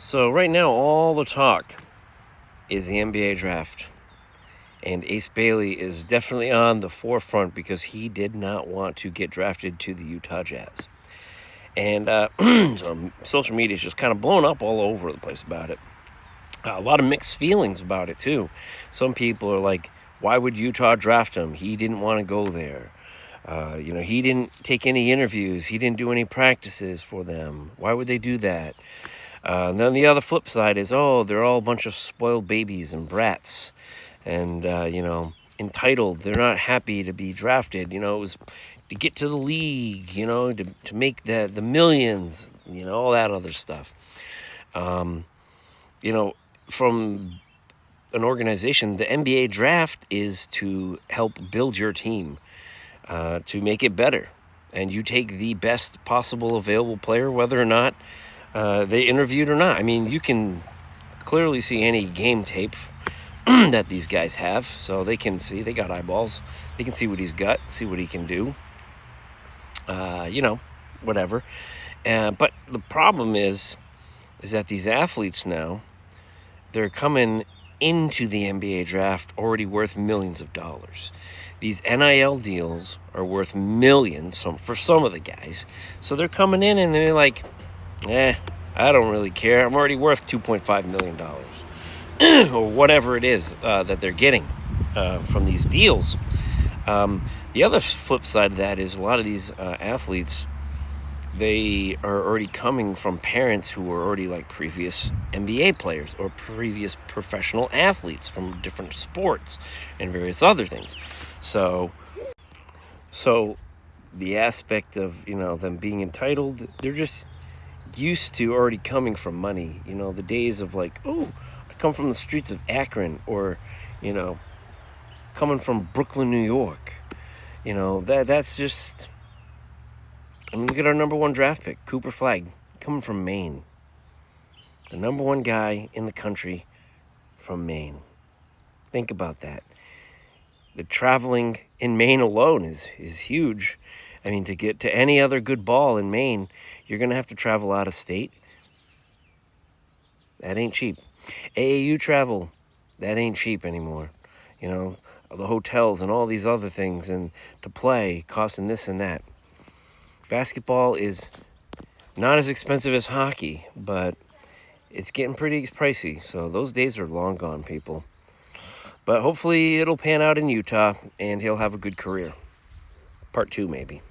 So right now, all the talk is the NBA draft. And Ace Bailey is definitely on the forefront because he did not want to get drafted to the Utah Jazz. And so social media is just kind of blown up all over the place about it. A lot of mixed feelings about it, too. Some people are like, why would Utah draft him? He didn't want to go there. He didn't take any interviews. He didn't do any practices for them. Why would they do that? And then the other flip side is, they're all a bunch of spoiled babies and brats. And, entitled. They're not happy to be drafted. It was to get to the league, to make the millions, all that other stuff. From an organization, the NBA draft is to help build your team, to make it better. And you take the best possible available player, whether or not they interviewed or not. I mean, you can clearly see any game tape that these guys have, so they can see. They got eyeballs. They can see what he's got, see what he can do. Whatever. But the problem is that these athletes now, they're coming into the NBA draft already worth millions of dollars. These NIL deals are worth millions for some of the guys. So they're coming in and they're like, I don't really care. I'm already worth $2.5 million. Or whatever it is that they're getting from these deals. The other flip side of that is a lot of these athletes, they are already coming from parents who were already like previous NBA players or previous professional athletes from different sports and various other things. So the aspect of, them being entitled, they're just used to already coming from money. The days of like, I come from the streets of Akron, or, coming from Brooklyn, New York. That's just... I mean, look at our number one draft pick, Cooper Flagg, coming from Maine. The number one guy in the country from Maine. Think about that. The traveling in Maine alone is huge. I mean, to get to any other good ball in Maine, you're going to have to travel out of state. That ain't cheap. AAU travel, that ain't cheap anymore. The hotels and all these other things, and to play, costing this and that. Basketball is not as expensive as hockey, but it's getting pretty pricey. So those days are long gone, people. But hopefully it'll pan out in Utah, and he'll have a good career. Part 2, maybe.